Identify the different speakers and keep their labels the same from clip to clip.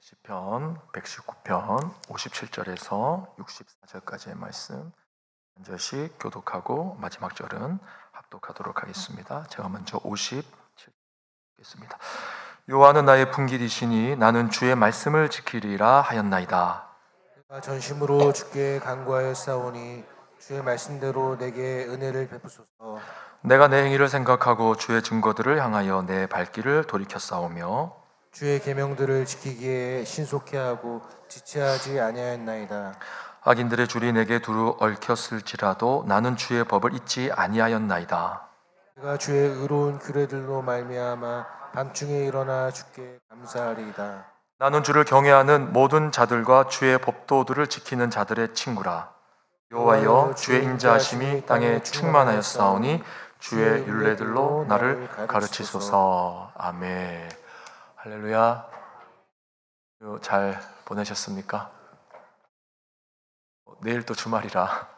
Speaker 1: 시편 119편 57절에서 64절까지의 말씀 한 절씩 교독하고 마지막 절은 합독하도록 하겠습니다. 제가 먼저 57절 읽겠습니다. 여호와는 나의 분깃이시니 나는 주의 말씀을 지키리라 하였나이다.
Speaker 2: 내가 전심으로 주께 간구하였사오니 주의 말씀대로 내게 은혜를 베푸소서.
Speaker 1: 내가 내 행위를 생각하고 주의 증거들을 향하여 내 발길을 돌이켰사오며
Speaker 2: 주의 계명들을 지키기에 신속해 하고 지체하지 아니하였나이다.
Speaker 1: 악인들의 줄이 내게 두루 얽혔을지라도 나는 주의 법을 잊지 아니하였나이다.
Speaker 2: 내가 주의 의로운 규례들로 말미암아 밤중에 일어나 주께 감사하리이다.
Speaker 1: 나는 주를 경외하는 모든 자들과 주의 법도들을 지키는 자들의 친구라. 여호와여, 주의 인자하심이 땅에 충만하였사오니 주의 율례들로 나를 가르치소서. 아멘. 할렐루야. 잘 보내셨습니까? 내일 또 주말이라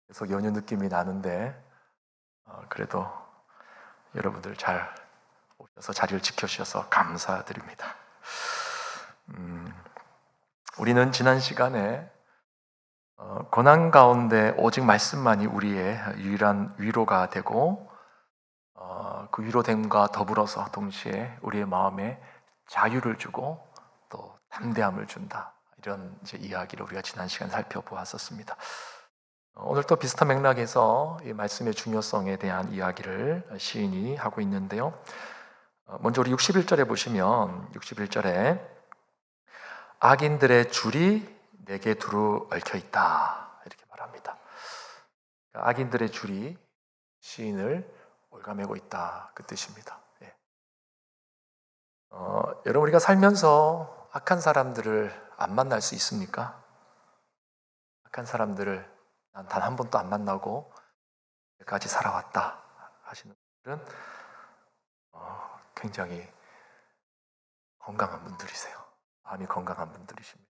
Speaker 1: 계속 연휴 느낌이 나는데 그래도 여러분들 잘 오셔서 자리를 지켜주셔서 감사드립니다. 우리는 지난 시간에 고난 가운데 오직 말씀만이 우리의 유일한 위로가 되고 그 위로됨과 더불어서 동시에 우리의 마음에 자유를 주고 또 담대함을 준다, 이런 이제 이야기를 우리가 지난 시간에 살펴보았었습니다. 오늘 또 비슷한 맥락에서 이 말씀의 중요성에 대한 이야기를 시인이 하고 있는데요. 먼저 우리 61절에 보시면 61절에 악인들의 줄이 내게 두루 얽혀 있다, 이렇게 말합니다. 악인들의 줄이 시인을 올가매고 있다, 그 뜻입니다. 예. 여러분, 우리가 살면서 악한 사람들을 안 만날 수 있습니까? 악한 사람들을 난 단 한 번도 안 만나고 여기까지 살아왔다 하시는 분들은 굉장히 건강한 분들이세요. 마음이 건강한 분들이십니다.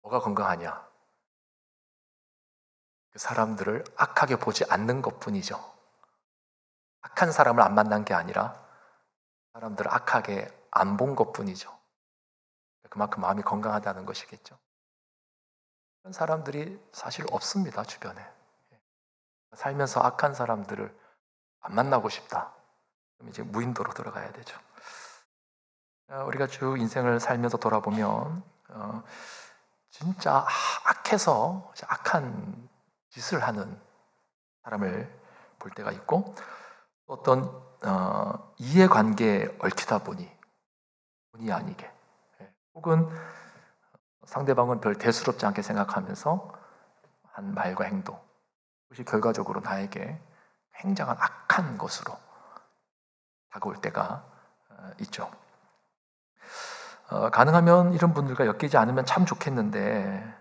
Speaker 1: 뭐가 건강하냐? 그 사람들을 악하게 보지 않는 것뿐이죠. 악한 사람을 안 만난 게 아니라 사람들을 악하게 안 본 것뿐이죠. 그만큼 마음이 건강하다는 것이겠죠. 그런 사람들이 사실 없습니다, 주변에. 살면서 악한 사람들을 안 만나고 싶다, 그럼 이제 무인도로 들어가야 되죠. 우리가 쭉 인생을 살면서 돌아보면 진짜 악해서 악한 짓을 하는 사람을 볼 때가 있고, 어떤 이해관계에 얽히다 보니 본의 아니게, 혹은 상대방은 별 대수롭지 않게 생각하면서 한 말과 행동, 그것이 결과적으로 나에게 굉장한 악한 것으로 다가올 때가 있죠. 가능하면 이런 분들과 엮이지 않으면 참 좋겠는데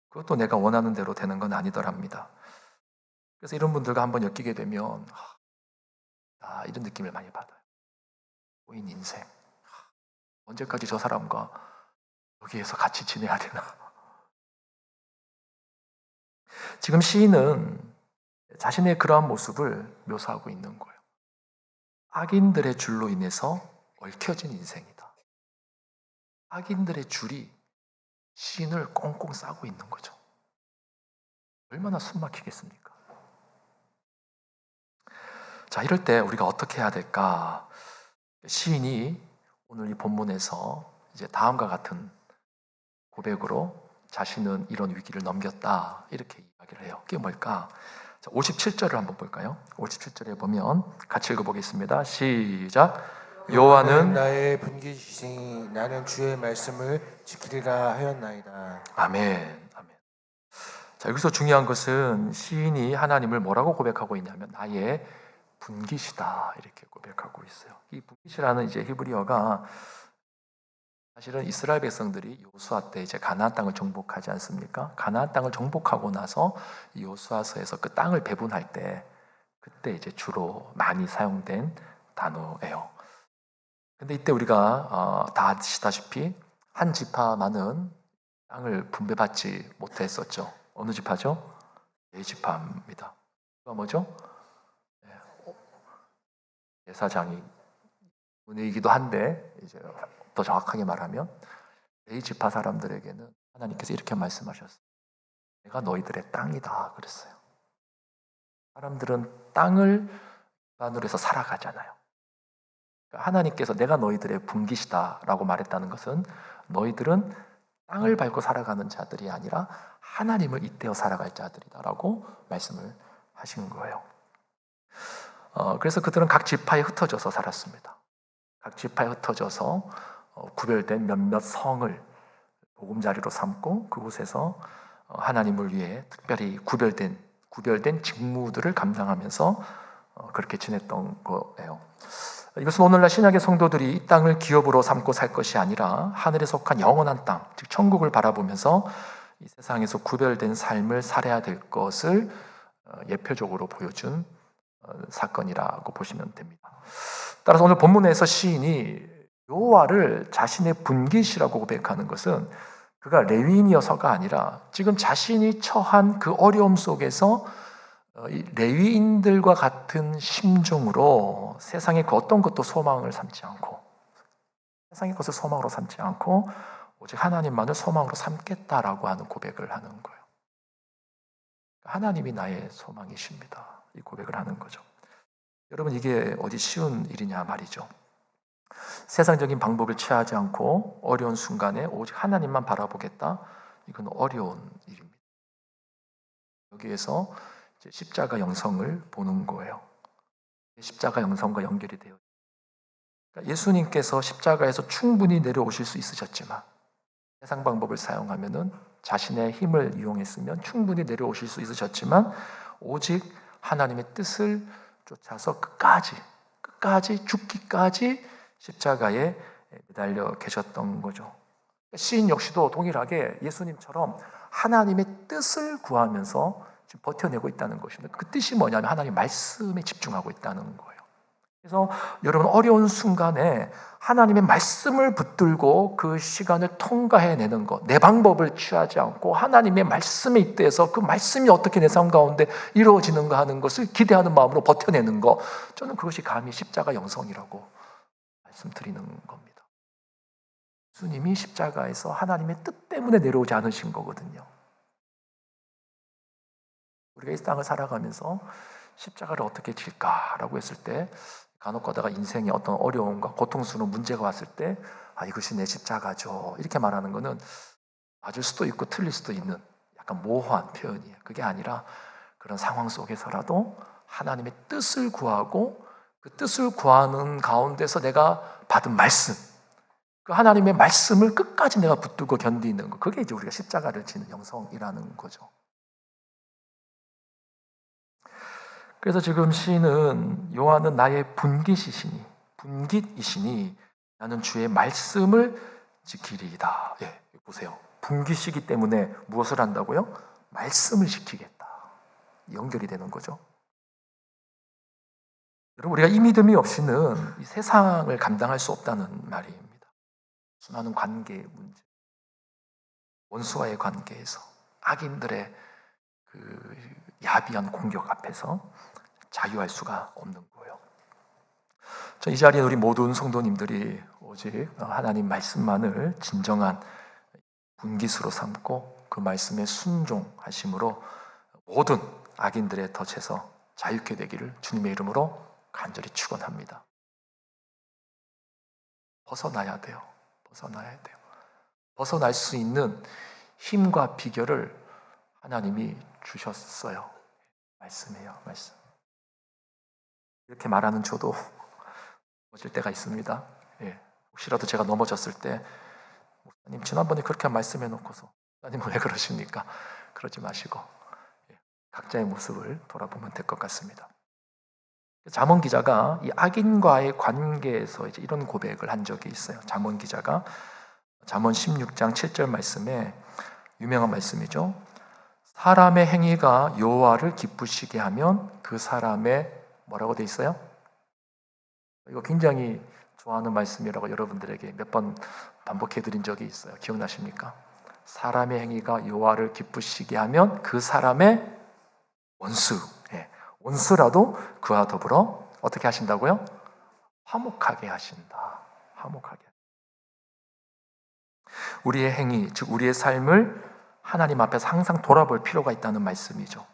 Speaker 1: 그것도 내가 원하는 대로 되는 건 아니더랍니다. 그래서 이런 분들과 한번 엮이게 되면 이런 느낌을 많이 받아요. 꼬인 인생, 언제까지 저 사람과 여기에서 같이 지내야 되나. 지금 시인은 자신의 그러한 모습을 묘사하고 있는 거예요. 악인들의 줄로 인해서 얽혀진 인생이다. 악인들의 줄이 시인을 꽁꽁 싸고 있는 거죠. 얼마나 숨막히겠습니까? 자, 이럴 때 우리가 어떻게 해야 될까? 시인이 오늘 이 본문에서 이제 다음과 같은 고백으로 자신은 이런 위기를 넘겼다, 이렇게 이야기를 해요. 그게 뭘까? 자, 57절을 한번 볼까요? 57절에 보면 같이 읽어보겠습니다. 시작. 여호와는
Speaker 2: 나의 분깃이시니 나는 주의 말씀을 지키리라 하였나이다.
Speaker 1: 아멘. 아멘. 자, 여기서 중요한 것은 시인이 하나님을 뭐라고 고백하고 있냐면 나의 분깃이다, 이렇게 고백하고 있어요. 이 분깃이라는 이제 히브리어가 사실은 이스라엘 백성들이 여호수아 때 이제 가나안 땅을 정복하지 않습니까? 가나안 땅을 정복하고 나서 여호수아서에서 그 땅을 배분할 때 그때 이제 주로 많이 사용된 단어예요. 근데 이때 우리가 다 아시다시피 한 지파만은 땅을 분배받지 못했었죠. 어느 지파죠? 네 지파입니다. 그가 뭐죠? 제사장이 문이기도 한데 이제 더 정확하게 말하면 레위 지파 사람들에게는 하나님께서 이렇게 말씀하셨어요. 내가 너희들의 땅이다 그랬어요. 사람들은 땅을 기반으로 해서 살아가잖아요. 그러니까 하나님께서 내가 너희들의 분깃이다라고 말했다는 것은 너희들은 땅을 밟고 살아가는 자들이 아니라 하나님을 잇대어 살아갈 자들이다라고 말씀을 하신 거예요. 그래서 그들은 각 지파에 흩어져서 살았습니다. 각 지파에 흩어져서 구별된 몇몇 성을 보금자리로 삼고 그곳에서 하나님을 위해 특별히 구별된 직무들을 감당하면서 그렇게 지냈던 거예요. 이것은 오늘날 신약의 성도들이 이 땅을 기업으로 삼고 살 것이 아니라 하늘에 속한 영원한 땅, 즉 천국을 바라보면서 이 세상에서 구별된 삶을 살아야 될 것을 예표적으로 보여준 사건이라고 보시면 됩니다. 따라서 오늘 본문에서 시인이 여호와를 자신의 분깃이라고 고백하는 것은 그가 레위인이어서가 아니라 지금 자신이 처한 그 어려움 속에서 레위인들과 같은 심정으로 세상의 그 어떤 것도 소망을 삼지 않고 세상의 것을 소망으로 삼지 않고 오직 하나님만을 소망으로 삼겠다라고 하는 고백을 하는 거예요. 하나님이 나의 소망이십니다. 이 고백을 하는 거죠. 여러분 이게 어디 쉬운 일이냐 말이죠. 세상적인 방법을 취하지 않고 어려운 순간에 오직 하나님만 바라보겠다. 이건 어려운 일입니다. 여기에서 이제 십자가 영성을 보는 거예요. 십자가 영성과 연결이 돼요. 그러니까 예수님께서 십자가에서 충분히 내려오실 수 있으셨지만 세상 방법을 사용하면은 자신의 힘을 이용했으면 충분히 내려오실 수 있으셨지만 오직 하나님의 뜻을 쫓아서 끝까지 죽기까지 십자가에 매달려 계셨던 거죠. 시인 역시도 동일하게 예수님처럼 하나님의 뜻을 구하면서 지금 버텨내고 있다는 것입니다. 그 뜻이 뭐냐면 하나님 말씀에 집중하고 있다는 거예요. 그래서 여러분 어려운 순간에 하나님의 말씀을 붙들고 그 시간을 통과해내는 것, 내 방법을 취하지 않고 하나님의 말씀에 입대해서 그 말씀이 어떻게 내 삶 가운데 이루어지는가 하는 것을 기대하는 마음으로 버텨내는 것, 저는 그것이 감히 십자가 영성이라고 말씀드리는 겁니다. 예수님이 십자가에서 하나님의 뜻 때문에 내려오지 않으신 거거든요. 우리가 이 땅을 살아가면서 십자가를 어떻게 질까라고 했을 때 간혹 가다가 인생에 어떤 어려움과 고통스러운 문제가 왔을 때 이것이 내 십자가죠 이렇게 말하는 것은 맞을 수도 있고 틀릴 수도 있는 약간 모호한 표현이에요. 그게 아니라 그런 상황 속에서라도 하나님의 뜻을 구하고 그 뜻을 구하는 가운데서 내가 받은 말씀, 그 하나님의 말씀을 끝까지 내가 붙들고 견디는 것, 그게 이제 우리가 십자가를 지는 영성이라는 거죠. 그래서 지금 시인은 요한은 나의 분깃이시니 나는 주의 말씀을 지키리이다. 예, 보세요. 분깃이기 때문에 무엇을 한다고요? 말씀을 지키겠다. 연결이 되는 거죠. 여러분 우리가 이 믿음이 없이는 이 세상을 감당할 수 없다는 말입니다. 수많은 관계의 문제, 원수와의 관계에서 악인들의 그 야비한 공격 앞에서 자유할 수가 없는 거예요. 이 자리에 우리 모든 성도님들이 오직 하나님 말씀만을 진정한 분깃으로 삼고 그 말씀에 순종하심으로 모든 악인들의 덫에서 자유케 되기를 주님의 이름으로 간절히 축원합니다. 벗어나야 돼요. 벗어날 수 있는 힘과 비결을 하나님이 주셨어요. 말씀이에요, 말씀. 이렇게 말하는 저도 넘어질 때가 있습니다. 예, 혹시라도 제가 넘어졌을 때 목사님 지난번에 그렇게 말씀해 놓고서 목사님은 왜 그러십니까? 그러지 마시고 각자의 모습을 돌아보면 될 것 같습니다. 잠언 기자가 이 악인과의 관계에서 이제 이런 고백을 한 적이 있어요. 잠언 기자가 잠언 16장 7절 말씀에 유명한 말씀이죠. 사람의 행위가 여호와를 기쁘시게 하면 그 사람의 뭐라고 돼 있어요? 이거 굉장히 좋아하는 말씀이라고 여러분들에게 몇 번 반복해 드린 적이 있어요. 기억나십니까? 사람의 행위가 여호와를 기쁘시게 하면 그 사람의 원수라도 그와 더불어 어떻게 하신다고요? 화목하게 하신다. 화목하게. 우리의 행위, 즉 우리의 삶을 하나님 앞에서 항상 돌아볼 필요가 있다는 말씀이죠.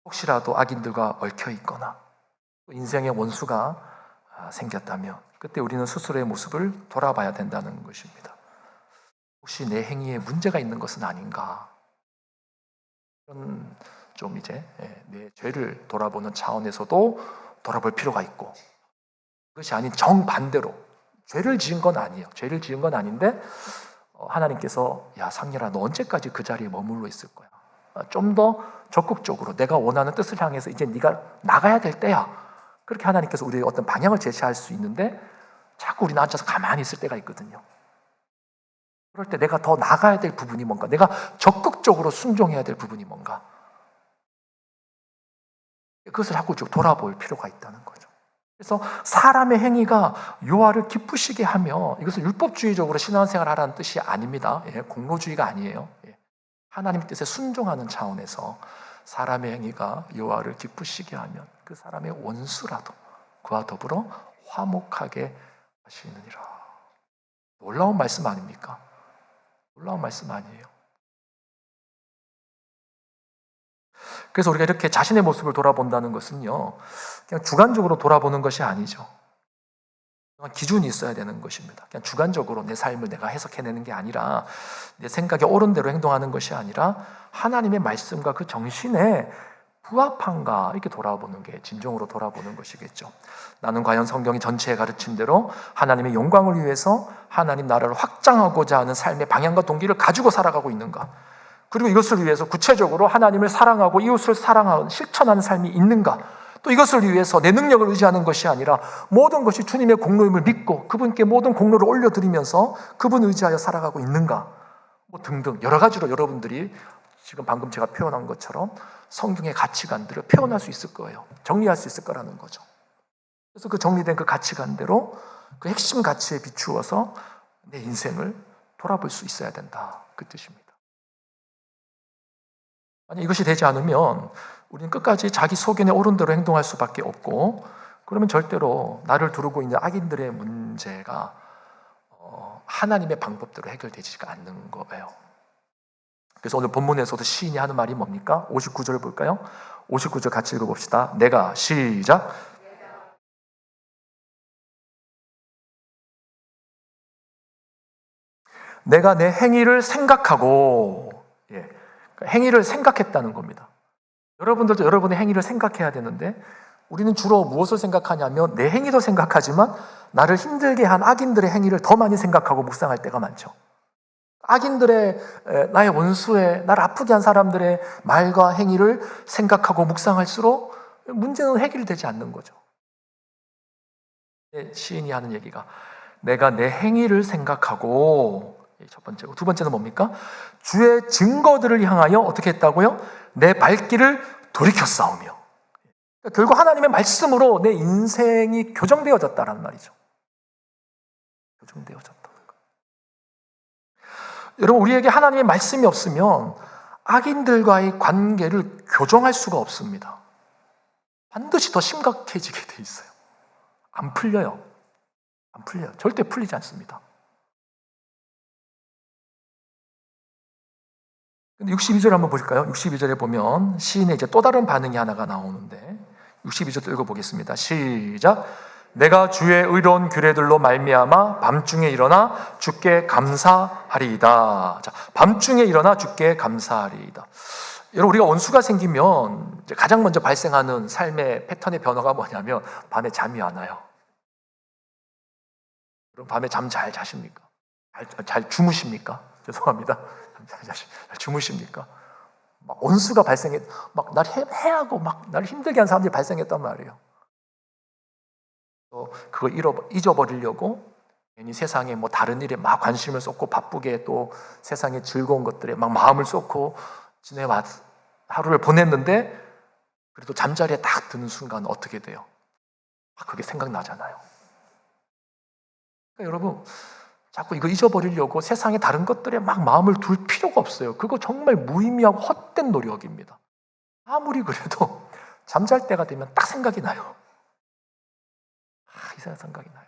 Speaker 1: 혹시라도 악인들과 얽혀 있거나 인생의 원수가 생겼다면 그때 우리는 스스로의 모습을 돌아봐야 된다는 것입니다. 혹시 내 행위에 문제가 있는 것은 아닌가? 그런 좀 이제 내 죄를 돌아보는 차원에서도 돌아볼 필요가 있고, 그것이 아닌 정반대로 죄를 지은 건 아니에요. 죄를 지은 건 아닌데 하나님께서 야 상렬아 너 언제까지 그 자리에 머물러 있을 거야? 좀 더 적극적으로 내가 원하는 뜻을 향해서 이제 네가 나가야 될 때야. 그렇게 하나님께서 우리의 어떤 방향을 제시할 수 있는데 자꾸 우리는 앉아서 가만히 있을 때가 있거든요. 그럴 때 내가 더 나가야 될 부분이 뭔가, 내가 적극적으로 순종해야 될 부분이 뭔가, 그것을 자꾸 쭉 돌아볼 필요가 있다는 거죠. 그래서 사람의 행위가 여호와를 기쁘시게 하며, 이것은 율법주의적으로 신앙생활 하라는 뜻이 아닙니다. 공로주의가 아니에요. 하나님 뜻에 순종하는 차원에서 사람의 행위가 여호와를 기쁘시게 하면 그 사람의 원수라도 그와 더불어 화목하게 하시느니라. 놀라운 말씀 아닙니까? 놀라운 말씀 아니에요. 그래서 우리가 이렇게 자신의 모습을 돌아본다는 것은요, 그냥 주관적으로 돌아보는 것이 아니죠. 기준이 있어야 되는 것입니다. 그냥 주관적으로 내 삶을 내가 해석해내는 게 아니라, 내 생각에 옳은 대로 행동하는 것이 아니라 하나님의 말씀과 그 정신에 부합한가 이렇게 돌아보는 게 진정으로 돌아보는 것이겠죠. 나는 과연 성경이 전체에 가르친 대로 하나님의 영광을 위해서 하나님 나라를 확장하고자 하는 삶의 방향과 동기를 가지고 살아가고 있는가? 그리고 이것을 위해서 구체적으로 하나님을 사랑하고 이웃을 사랑하는 실천하는 삶이 있는가? 또 이것을 위해서 내 능력을 의지하는 것이 아니라 모든 것이 주님의 공로임을 믿고 그분께 모든 공로를 올려드리면서 그분 의지하여 살아가고 있는가? 뭐 등등 여러 가지로 여러분들이 지금 방금 제가 표현한 것처럼 성경의 가치관들을 표현할 수 있을 거예요. 정리할 수 있을 거라는 거죠. 그래서 그 정리된 그 가치관대로 그 핵심 가치에 비추어서 내 인생을 돌아볼 수 있어야 된다. 그 뜻입니다. 아니 이것이 되지 않으면 우리는 끝까지 자기 소견에 옳은 대로 행동할 수밖에 없고, 그러면 절대로 나를 두르고 있는 악인들의 문제가 하나님의 방법대로 해결되지가 않는 거예요. 그래서 오늘 본문에서도 시인이 하는 말이 뭡니까? 59절을 볼까요? 59절 같이 읽어봅시다. 내가 시작. 내가 내 행위를 생각하고, 행위를 생각했다는 겁니다. 여러분들도 여러분의 행위를 생각해야 되는데 우리는 주로 무엇을 생각하냐면 내 행위도 생각하지만 나를 힘들게 한 악인들의 행위를 더 많이 생각하고 묵상할 때가 많죠. 악인들의, 나의 원수의, 나를 아프게 한 사람들의 말과 행위를 생각하고 묵상할수록 문제는 해결되지 않는 거죠. 시인이 하는 얘기가 내가 내 행위를 생각하고, 첫 번째고, 두 번째는 뭡니까? 주의 증거들을 향하여 어떻게 했다고요? 내 발길을 돌이켜 싸우며. 그러니까 결국 하나님의 말씀으로 내 인생이 교정되어졌다는 말이죠. 교정되어졌다는 거. 여러분, 우리에게 하나님의 말씀이 없으면 악인들과의 관계를 교정할 수가 없습니다. 반드시 더 심각해지게 돼 있어요. 안 풀려요. 안 풀려요. 절대 풀리지 않습니다. 근데 62절 한번 보실까요? 62절에 보면 시인의 이제 또 다른 반응이 하나가 나오는데 62절 읽어보겠습니다. 시작. 내가 주의 의로운 규례들로 말미암아 밤중에 일어나 주께 감사하리이다. 자, 밤중에 일어나 주께 감사하리이다. 여러분, 우리가 원수가 생기면 이제 가장 먼저 발생하는 삶의 패턴의 변화가 뭐냐면 밤에 잠이 안 와요. 그럼 밤에 잠 잘 자십니까? 잘 주무십니까? 죄송합니다. 잘 주무십니까? 막 원수가 발생해, 막 날 해하고 막 나를 힘들게 한 사람들이 발생했단 말이에요. 또 그걸 잊어버리려고 괜히 세상에 뭐 다른 일에 막 관심을 쏟고 바쁘게 또 세상의 즐거운 것들에 막 마음을 쏟고 지내와 하루를 보냈는데 그래도 잠자리에 딱 드는 순간 어떻게 돼요? 막 그게 생각나잖아요. 그러니까 여러분, 자꾸 이거 잊어버리려고 세상의 다른 것들에 막 마음을 둘 필요가 없어요. 그거 정말 무의미하고 헛된 노력입니다. 아무리 그래도 잠잘 때가 되면 딱 생각이 나요. 이 생각이 나요.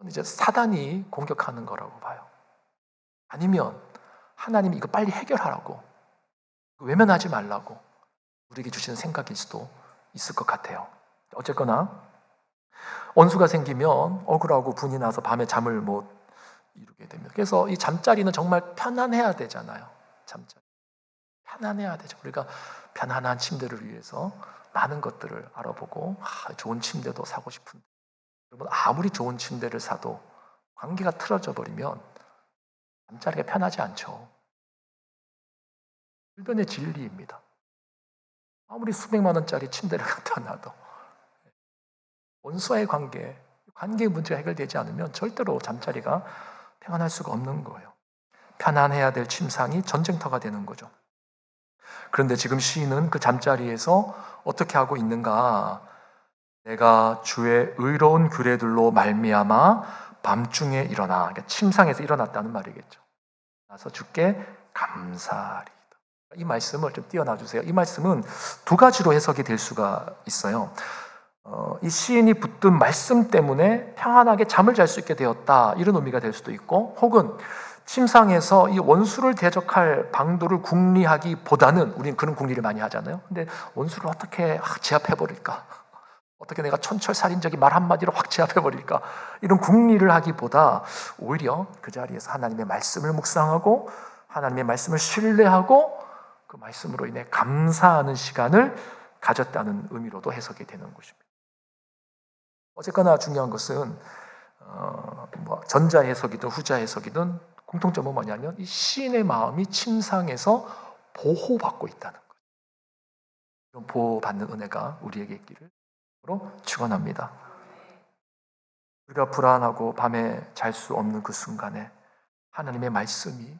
Speaker 1: 이제 사단이 공격하는 거라고 봐요. 아니면 하나님이 이거 빨리 해결하라고, 외면하지 말라고 우리에게 주시는 생각일 수도 있을 것 같아요. 어쨌거나 원수가 생기면 억울하고 분이 나서 밤에 잠을 못 이루게 됩니다. 그래서 이 잠자리는 정말 편안해야 되잖아요. 잠자리 편안해야 되죠. 우리가 편안한 침대를 위해서 많은 것들을 알아보고 좋은 침대도 사고 싶은데, 여러분 아무리 좋은 침대를 사도 관계가 틀어져 버리면 잠자리가 편하지 않죠. 일변의 진리입니다. 아무리 수백만 원짜리 침대를 갖다 놔도 원수와의 관계의 문제가 해결되지 않으면 절대로 잠자리가 평안할 수가 없는 거예요. 편안해야 될 침상이 전쟁터가 되는 거죠. 그런데 지금 시인은 그 잠자리에서 어떻게 하고 있는가? 내가 주의 의로운 규례들로 말미암아 밤중에 일어나, 그러니까 침상에서 일어났다는 말이겠죠. 나서 주께 감사하리이다. 이 말씀을 좀 띄워놔 주세요. 이 말씀은 두 가지로 해석이 될 수가 있어요. 이 시인이 붙든 말씀 때문에 평안하게 잠을 잘 수 있게 되었다, 이런 의미가 될 수도 있고, 혹은 침상에서 이 원수를 대적할 방도를 궁리하기보다는, 우리는 그런 궁리를 많이 하잖아요. 근데 원수를 어떻게 제압해버릴까? 어떻게 내가 촌철살인적인 말 한마디로 확 제압해버릴까? 이런 궁리를 하기보다 오히려 그 자리에서 하나님의 말씀을 묵상하고 하나님의 말씀을 신뢰하고 그 말씀으로 인해 감사하는 시간을 가졌다는 의미로도 해석이 되는 것입니다. 어쨌거나 중요한 것은 전자 해석이든 후자 해석이든 공통점은 뭐냐면 이 시인의 마음이 침상에서 보호받고 있다는 거예요. 이런 보호받는 은혜가 우리에게 있기를 축원합니다. 우리가 불안하고 밤에 잘 수 없는 그 순간에 하나님의 말씀이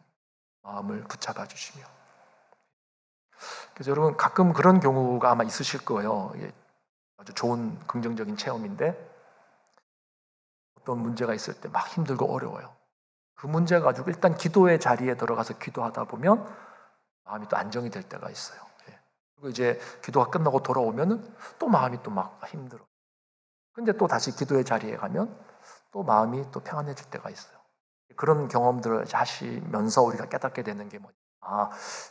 Speaker 1: 마음을 붙잡아 주시며, 그래서 여러분 가끔 그런 경우가 아마 있으실 거예요. 이게 아주 좋은 긍정적인 체험인데, 어떤 문제가 있을 때 막 힘들고 어려워요. 그 문제 가지고 일단 기도의 자리에 들어가서 기도하다 보면 마음이 또 안정이 될 때가 있어요. 그리고 이제 기도가 끝나고 돌아오면은 또 마음이 또 막 힘들어. 근데 또 다시 기도의 자리에 가면 또 마음이 또 평안해질 때가 있어요. 그런 경험들을 하시면서 우리가 깨닫게 되는 게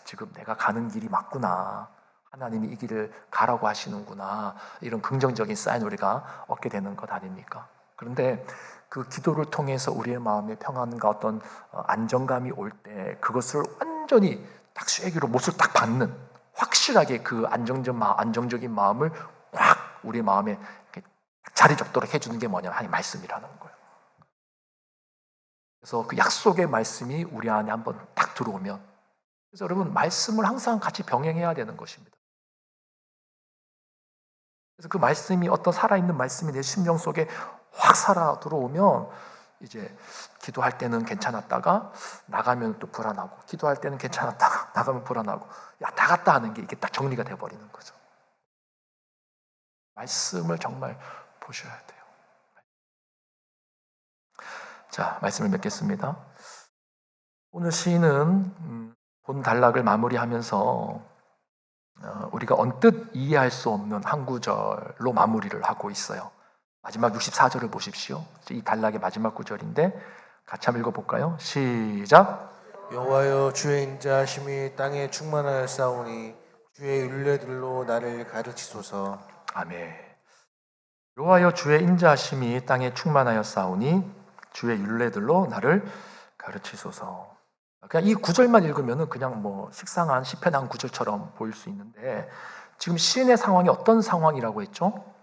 Speaker 1: 지금 내가 가는 길이 맞구나. 하나님이 이 길을 가라고 하시는구나. 이런 긍정적인 사인 우리가 얻게 되는 것 아닙니까? 그런데 그 기도를 통해서 우리의 마음의 평안과 어떤 안정감이 올 때 그것을 완전히 딱 쐐기로 못을 딱 받는, 확실하게 그 안정적인 마음을 꽉 우리 마음에 자리 잡도록 해주는 게 뭐냐면 하나님 말씀이라는 거예요. 그래서 그 약속의 말씀이 우리 안에 한번 딱 들어오면, 그래서 여러분 말씀을 항상 같이 병행해야 되는 것입니다. 그래서 그 말씀이 어떤 살아있는 말씀이 내 심령 속에 확 살아 들어오면 이제 기도할 때는 괜찮았다가 나가면 또 불안하고, 기도할 때는 괜찮았다가 나가면 불안하고, 왔다 갔다 하는 게 이게 딱 정리가 돼버리는 거죠. 말씀을 정말 보셔야 돼요. 자, 말씀을 맺겠습니다. 오늘 시인은 본 단락을 마무리하면서 우리가 언뜻 이해할 수 없는 한 구절로 마무리를 하고 있어요. 마지막 64절을 보십시오. 이 단락의 마지막 구절인데 같이 한번 읽어볼까요? 시작.
Speaker 2: 여호와여 주의 인자하심이 땅에 충만하였사오니 주의 율례들로 나를 가르치소서.
Speaker 1: 아멘. 여호와여 주의 인자하심이 땅에 충만하였사오니 주의 율례들로 나를 가르치소서. 그냥 이 구절만 읽으면 그냥 식상한 시편 한 구절처럼 보일 수 있는데, 지금 시인의 상황이 어떤 상황이라고 했죠?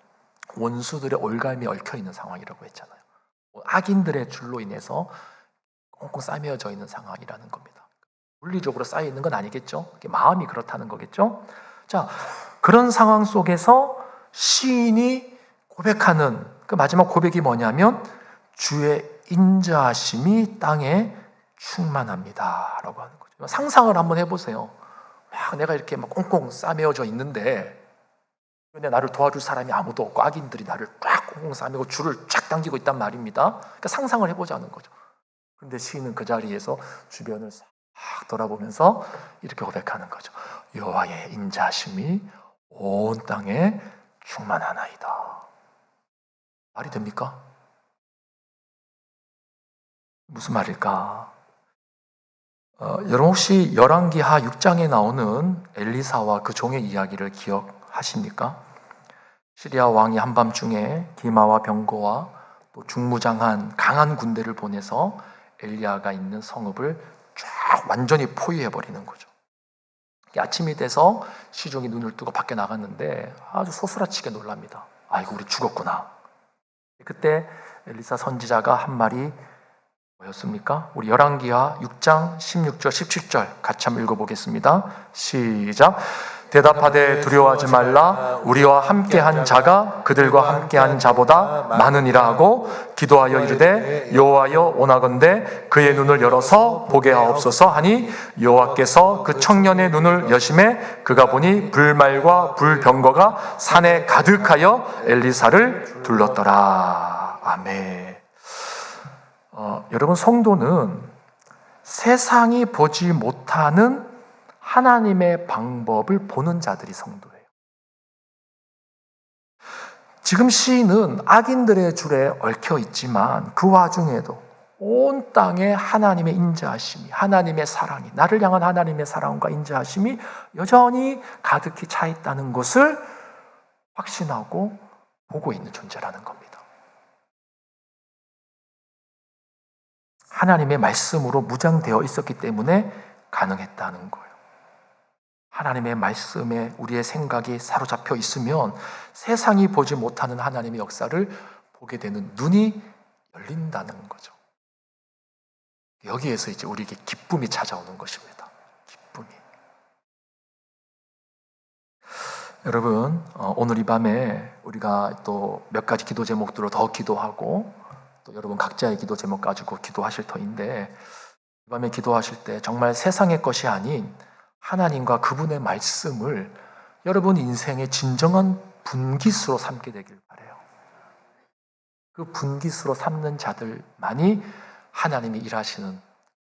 Speaker 1: 원수들의 올갈미 얽혀 있는 상황이라고 했잖아요. 악인들의 줄로 인해서 꽁꽁 싸매어져 있는 상황이라는 겁니다. 물리적으로 쌓여 있는 건 아니겠죠? 마음이 그렇다는 거겠죠? 자, 그런 상황 속에서 시인이 고백하는 그 마지막 고백이 뭐냐면 주의 인자하심이 땅에 충만합니다 라고 하는 거죠. 상상을 한번 해보세요. 막 내가 이렇게 막 꽁꽁 싸매어져 있는데 근데 나를 도와줄 사람이 아무도 없고 악인들이 나를 쫙 꽁꽁 싸매고 줄을 쫙 당기고 있단 말입니다. 그러니까 상상을 해보자는 거죠. 그런데 시인은 그 자리에서 주변을 싹 돌아보면서 이렇게 고백하는 거죠. 여호와의 인자하심이 온 땅에 충만하나이다. 말이 됩니까? 무슨 말일까? 여러분 혹시 열왕기하 6장에 나오는 엘리사와 그 종의 이야기를 기억하십니까? 시리아 왕이 한밤중에 기마와 병거와 또 중무장한 강한 군대를 보내서 엘리야가 있는 성읍을 쫙 완전히 포위해버리는 거죠. 아침이 돼서 시종이 눈을 뜨고 밖에 나갔는데 아주 소스라치게 놀랍니다. 아이고 우리 죽었구나. 그때 엘리사 선지자가 한 말이 뭐였습니까? 우리 열왕기하 6장 16절 17절 같이 한번 읽어보겠습니다. 시작. 대답하되 두려워하지 말라. 우리와 함께한 자가 그들과 함께한 자보다 많으니라 하고 기도하여 이르되 여호와여 원하건대 그의 눈을 열어서 보게 하옵소서 하니 여호와께서 그 청년의 눈을 여심해 그가 보니 불말과 불병거가 산에 가득하여 엘리사를 둘렀더라. 아멘. 여러분 성도는 세상이 보지 못하는 하나님의 방법을 보는 자들이 성도예요. 지금 시인은 악인들의 줄에 얽혀 있지만 그 와중에도 온 땅에 하나님의 인자하심이, 하나님의 사랑이, 나를 향한 하나님의 사랑과 인자하심이 여전히 가득히 차 있다는 것을 확신하고 보고 있는 존재라는 겁니다. 하나님의 말씀으로 무장되어 있었기 때문에 가능했다는 거예요. 하나님의 말씀에 우리의 생각이 사로잡혀 있으면 세상이 보지 못하는 하나님의 역사를 보게 되는 눈이 열린다는 거죠. 여기에서 이제 우리에게 기쁨이 찾아오는 것입니다. 기쁨이. 여러분, 오늘 이 밤에 우리가 또 몇 가지 기도 제목들로 더 기도하고 또 여러분 각자의 기도 제목 가지고 기도하실 터인데 이 밤에 기도하실 때 정말 세상의 것이 아닌 하나님과 그분의 말씀을 여러분 인생의 진정한 분기수로 삼게 되길 바라요. 그 분기수로 삼는 자들만이 하나님이 일하시는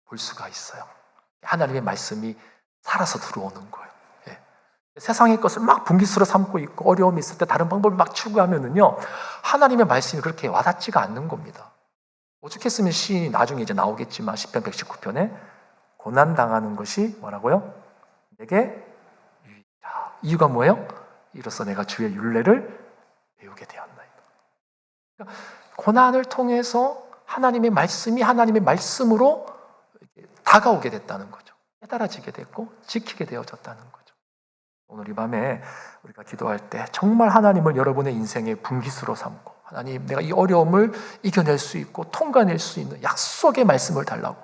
Speaker 1: 볼 수가 있어요. 하나님의 말씀이 살아서 들어오는 거예요. 예. 세상의 것을 막 분기수로 삼고 있고 어려움이 있을 때 다른 방법을 막 추구하면은요 하나님의 말씀이 그렇게 와닿지가 않는 겁니다. 오죽했으면 시인이 나중에 이제 나오겠지만 시편 119편에 고난 당하는 것이 뭐라고요? 내게 유익이라. 이유가 뭐예요? 이로써 내가 주의 율례를 배우게 되었나이다. 그러니까 고난을 통해서 하나님의 말씀이 하나님의 말씀으로 다가오게 됐다는 거죠. 깨달아지게 됐고 지키게 되어졌다는 거죠. 오늘 이 밤에 우리가 기도할 때 정말 하나님을 여러분의 인생의 분기수로 삼고 하나님 내가 이 어려움을 이겨낼 수 있고 통과낼 수 있는 약속의 말씀을 달라고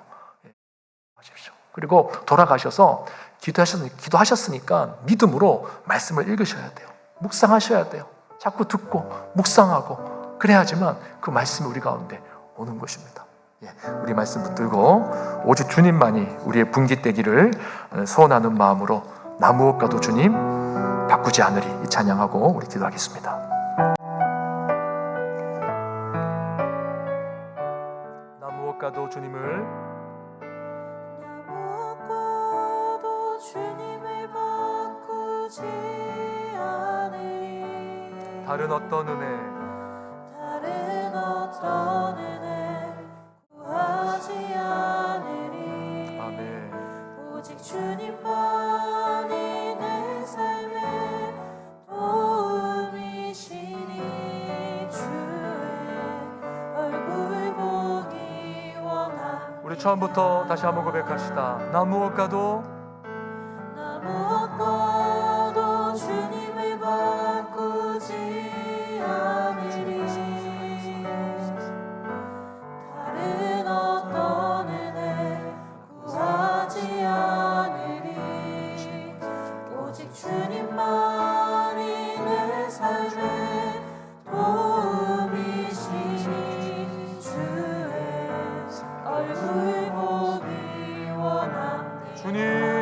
Speaker 1: 하십시오. 그리고 돌아가셔서 기도하셨으니까 믿음으로 말씀을 읽으셔야 돼요. 묵상하셔야 돼요. 자꾸 듣고 묵상하고 그래야지만 그 말씀이 우리 가운데 오는 것입니다. 우리 말씀 붙들고 오직 주님만이 우리의 분깃되기를 소원하는 마음으로 나 무엇과도 주님 바꾸지 않으리 이 찬양하고 우리 기도하겠습니다. 나 무엇과도 주님을
Speaker 3: 바꾸지 않으리
Speaker 1: 다른 어떤 은혜
Speaker 3: 구하지 않으리
Speaker 1: 아멘.
Speaker 3: 오직 주님만이 내 삶의 도움이시니 주의 얼굴 보기 원합니다.
Speaker 1: 우리 처음부터 다시 한번 고백합시다. 나 무엇과도
Speaker 3: 주님을 바꾸지 않으리 다른 어떤 은혜 구하지 않으리 오직 주님만이 내 삶의 도움이시니 주의 얼굴 보기 원합니다.
Speaker 1: 주님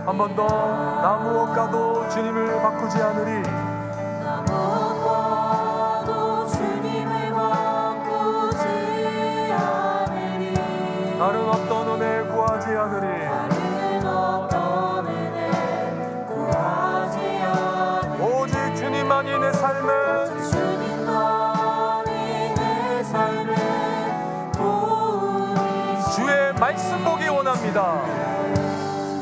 Speaker 1: 한 번 더 나 무엇과도 주님을 바꾸지 않으리.
Speaker 3: 나 무엇과도 주님을 바꾸지 않으리.
Speaker 1: 다른 어떤 은혜 구하지 않으리.
Speaker 3: 다른 어떤 은혜 구하지 않으리.
Speaker 1: 오직 주님만이 내 삶에
Speaker 3: 주님만이 내 삶의 도움이시니.
Speaker 1: 주의 말씀 보기 원합니다.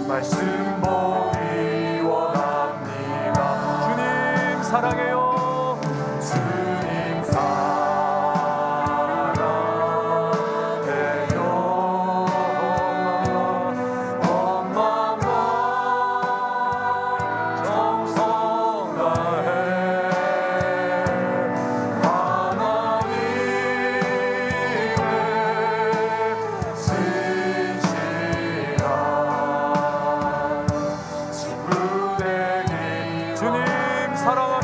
Speaker 1: 말씀 보기 원합니다. 주님 사랑해요. 주님 사랑해요. 원망과 정성 다해 하나님의 주님 사랑합니다.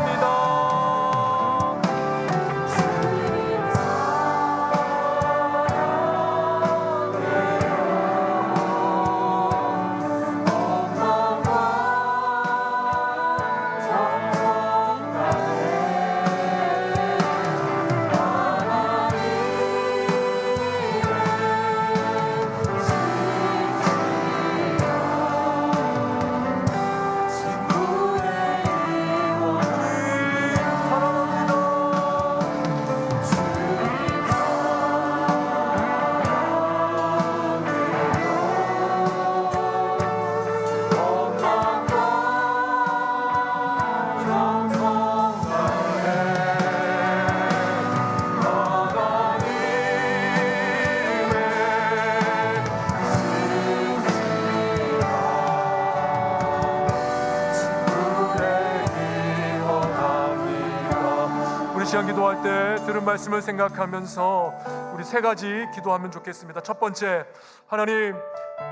Speaker 1: 시간 기도할 때 들은 말씀을 생각하면서 우리 세 가지 기도하면 좋겠습니다. 첫 번째, 하나님,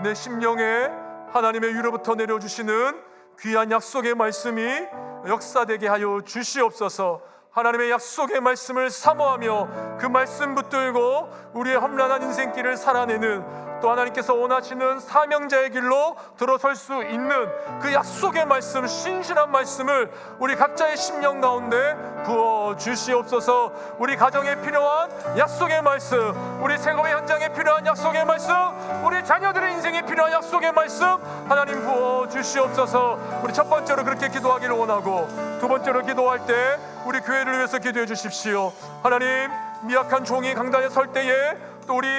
Speaker 1: 내 심령에 하나님의 위로부터 내려주시는 귀한 약속의 말씀이 역사되게 하여 주시옵소서. 하나님의 약속의 말씀을 사모하며 그 말씀 붙들고 우리의 험난한 인생길을 살아내는, 또 하나님께서 원하시는 사명자의 길로 들어설 수 있는 그 약속의 말씀, 신실한 말씀을 우리 각자의 심령 가운데 부어 주시옵소서. 우리 가정에 필요한 약속의 말씀, 우리 생업의 현장에 필요한 약속의 말씀, 우리 자녀들의 인생에 필요한 약속의 말씀 하나님 부어 주시옵소서. 우리 첫 번째로 그렇게 기도하기를 원하고, 두 번째로 기도할 때 우리 교회를 위해서 기도해 주십시오. 하나님, 미약한 종이 강단에 설 때에, 또 우리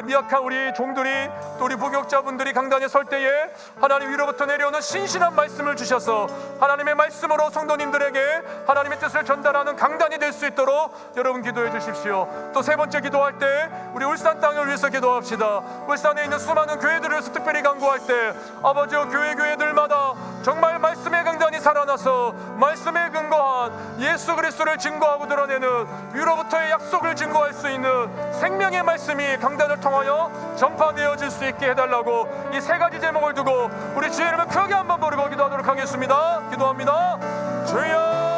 Speaker 1: 미약한 우리 종들이, 또 우리 부교육자분들이 강단에 설 때에 하나님 위로부터 내려오는 신실한 말씀을 주셔서 하나님의 말씀으로 성도님들에게 하나님의 뜻을 전달하는 강단이 될 수 있도록 여러분 기도해 주십시오. 또 세 번째 기도할 때 우리 울산 땅을 위해서 기도합시다. 울산에 있는 수많은 교회들을 위해서 특별히 간구할 때, 아버지여, 교회들마다 정말 말씀의 강단이 살아나서 말씀에 근거한 예수 그리스도를 증거하고 드러내는 위로부터의 약속을 증거할 수 있는 생명의 말씀이 강단을 통하여 전파되어질 수 있게 해달라고, 이 세 가지 제목을 두고 우리 주의 이름을 크게 한번 부르고 기도하도록 하겠습니다. 기도합니다. 주여,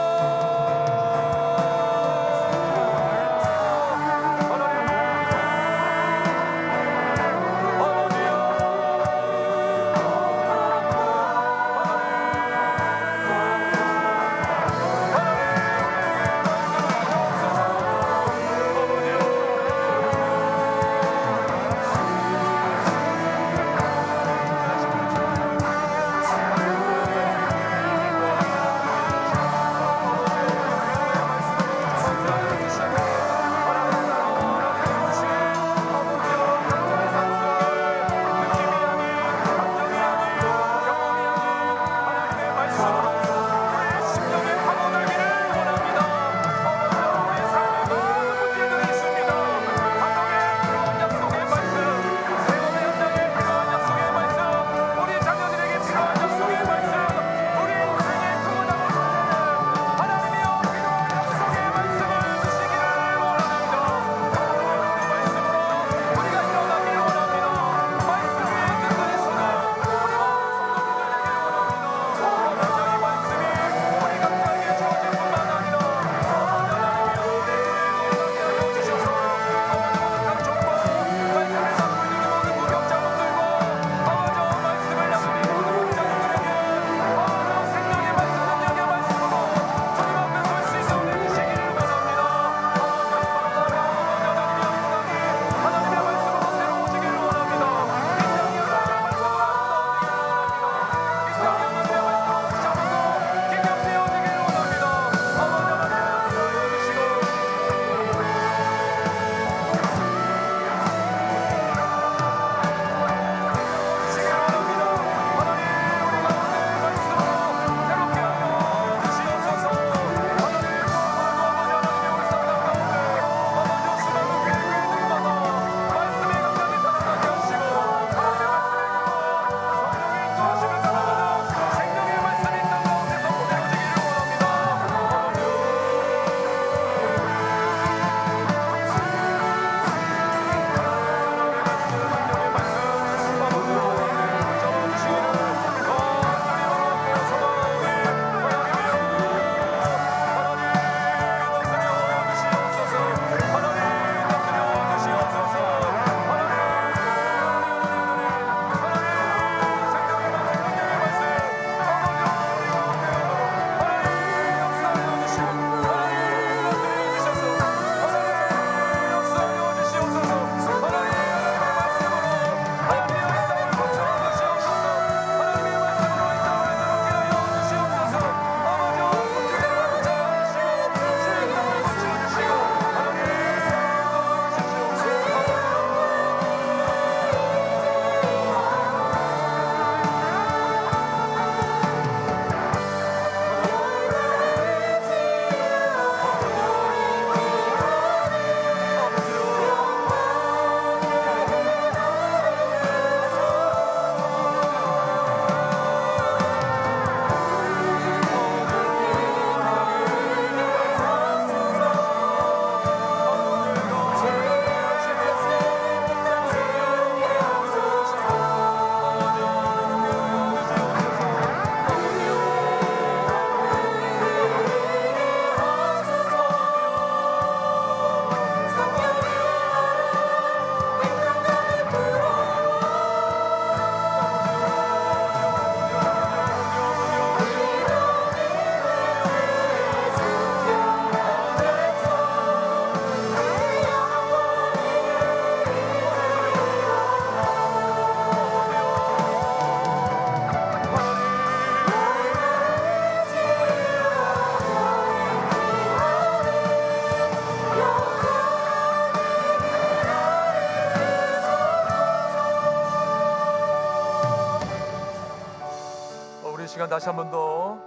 Speaker 1: 우리 시간 다시 한 번 더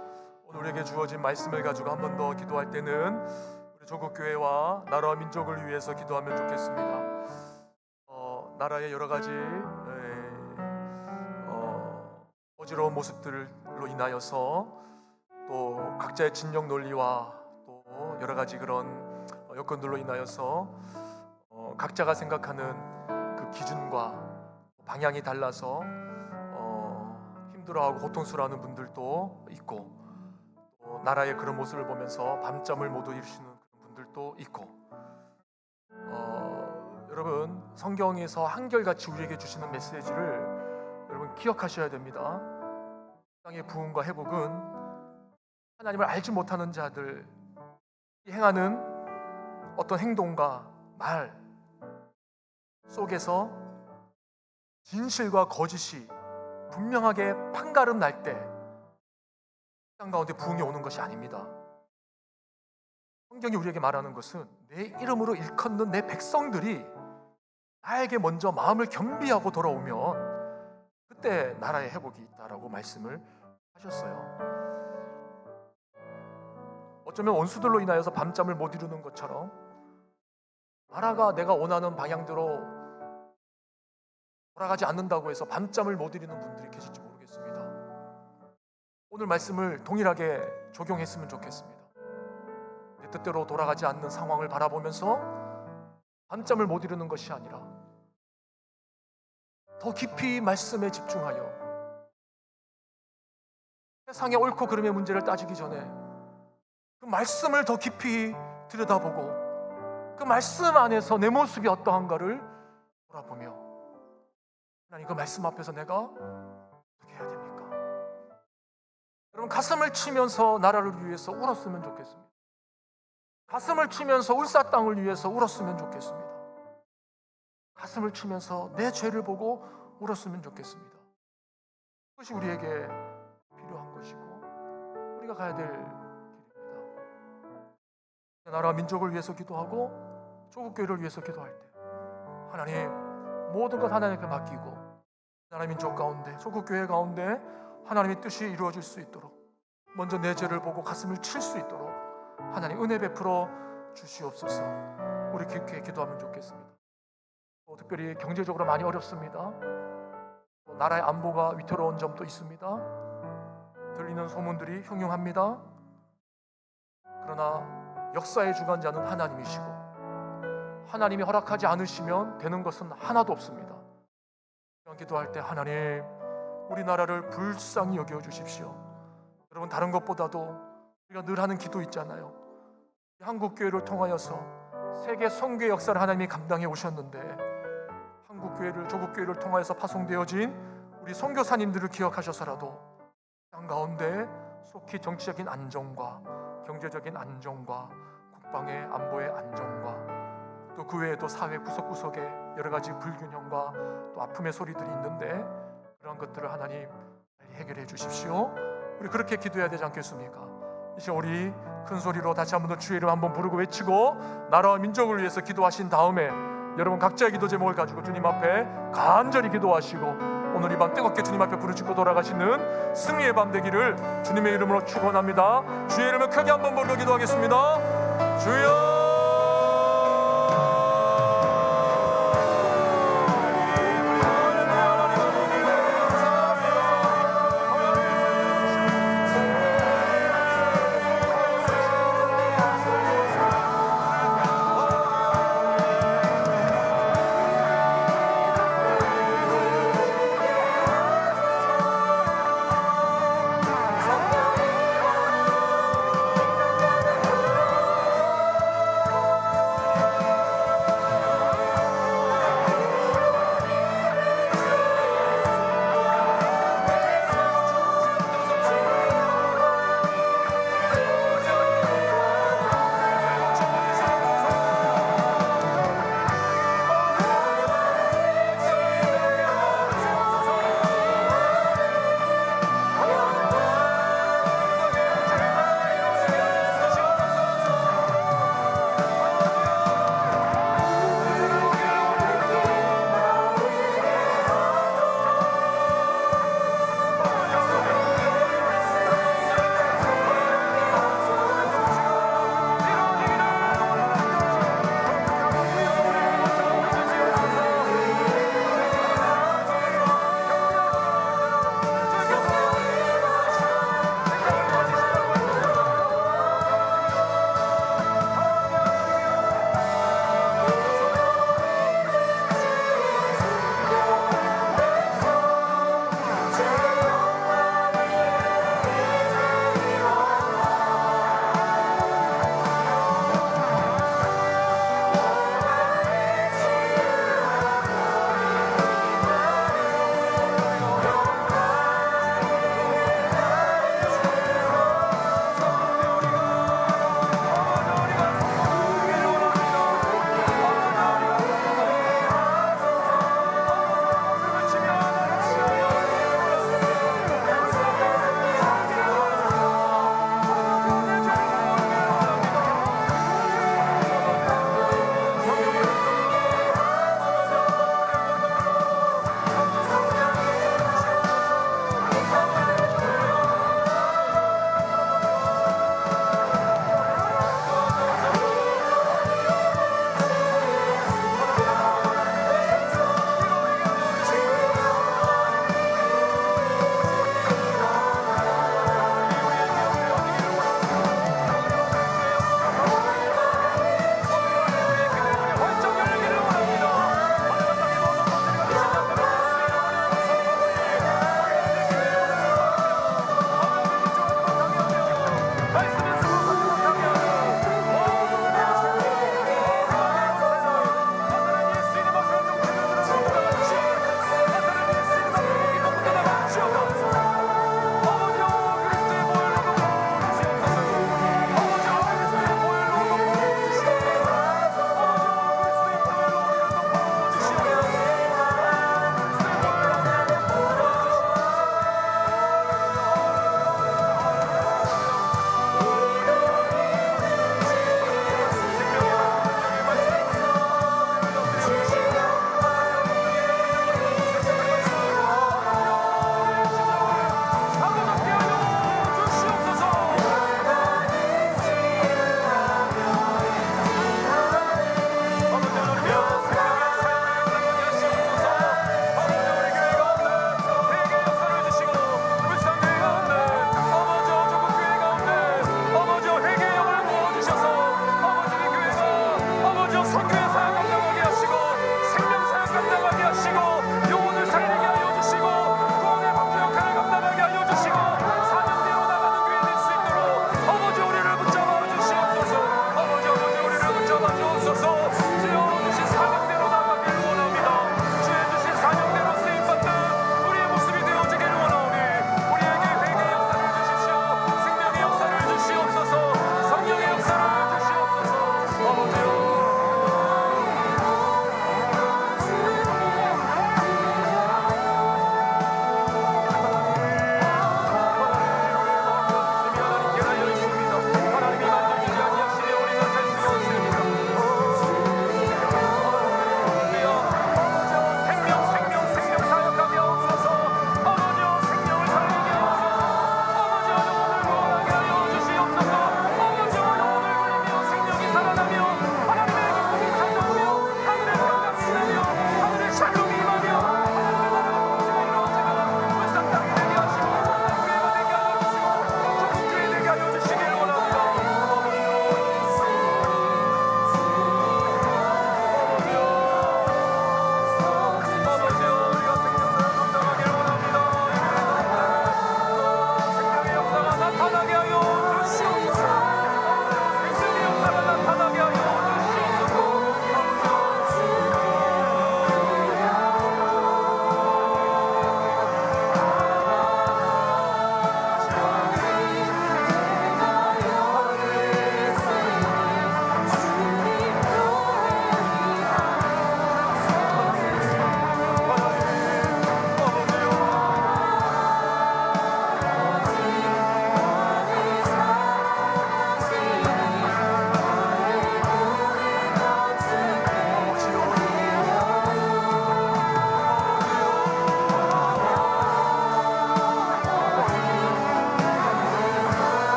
Speaker 1: 오늘 우리에게 주어진 말씀을 가지고 한 번 더 기도할 때는 우리 조국교회와 나라와 민족을 위해서 기도하면 좋겠습니다. 나라의 여러 가지 어지러운 모습들로 인하여서 또 각자의 진영 논리와 또 여러 가지 그런 여건들로 인하여서 각자가 생각하는 그 기준과 방향이 달라서 힘들어하고 고통스러워하는 분들도 있고, 또 나라의 그런 모습을 보면서 밤잠을 못 이루시는 그런 분들도 있고, 여러분 성경에서 한결같이 우리에게 주시는 메시지를 여러분 기억하셔야 됩니다. 땅의 부흥과 회복은 하나님을 알지 못하는 자들이 행하는 어떤 행동과 말 속에서 진실과 거짓이 분명하게 판가름 날 때 땅 가운데 부흥이 오는 것이 아닙니다. 성경이 우리에게 말하는 것은 내 이름으로 일컫는 내 백성들이 나에게 먼저 마음을 겸비하고 돌아오면 그때 나라의 회복이 있다라고 말씀을 하셨어요. 어쩌면 원수들로 인하여서 밤잠을 못 이루는 것처럼 나라가 내가 원하는 방향대로 돌아가지 않는다고 해서 밤잠을 못 이루는 분들이 계실지 모르겠습니다. 오늘 말씀을 동일하게 적용했으면 좋겠습니다. 내 뜻대로 돌아가지 않는 상황을 바라보면서 밤잠을 못 이루는 것이 아니라 더 깊이 말씀에 집중하여 세상의 옳고 그름의 문제를 따지기 전에 그 말씀을 더 깊이 들여다보고 그 말씀 안에서 내 모습이 어떠한가를 돌아보며, 하나님 그 말씀 앞에서 내가 어떻게 해야 됩니까? 여러분 가슴을 치면서 나라를 위해서 울었으면 좋겠습니다. 가슴을 치면서 울사 땅을 위해서 울었으면 좋겠습니다. 가슴을 치면서 내 죄를 보고 울었으면 좋겠습니다. 그것이 우리에게 필요한 것이고 우리가 가야 될 길입니다. 나라와 민족을 위해서 기도하고 조국교회를 위해서 기도할 때 하나님 모든 것 하나님께 맡기고 나라 민족 가운데 조국교회 가운데 하나님의 뜻이 이루어질 수 있도록 먼저 내 죄를 보고 가슴을 칠 수 있도록 하나님 은혜 베풀어 주시옵소서. 우리 깊게 기도하면 좋겠습니다. 특별히 경제적으로 많이 어렵습니다. 나라의 안보가 위태로운 점도 있습니다. 들리는 소문들이 흉흉합니다. 그러나 역사의 주관자는 하나님이시고 하나님이 허락하지 않으시면 되는 것은 하나도 없습니다. 기도할 때 하나님 우리나라를 불쌍히 여겨주십시오. 여러분 다른 것보다도 우리가 늘 하는 기도 있잖아요. 한국교회를 통하여서 세계 선교의 역사를 하나님이 감당해 오셨는데 한국교회를 조국교회를 통하여서 파송되어진 우리 선교사님들을 기억하셔서라도 땅 가운데 속히 정치적인 안정과 경제적인 안정과 국방의 안보의 안정과 또 그 외에도 사회 구석구석에 여러 가지 불균형과 또 아픔의 소리들이 있는데 그런 것들을 하나님 빨리 해결해 주십시오. 우리 그렇게 기도해야 되지 않겠습니까? 이제 우리 큰 소리로 다시 한번 더 주의 이름 한번 부르고 외치고 나라와 민족을 위해서 기도하신 다음에 여러분 각자의 기도 제목을 가지고 주님 앞에 간절히 기도하시고 오늘 이 밤 뜨겁게 주님 앞에 부르짖고 돌아가시는 승리의 밤 되기를 주님의 이름으로 축원합니다. 주의 이름을 크게 한번 부르고 기도하겠습니다. 주여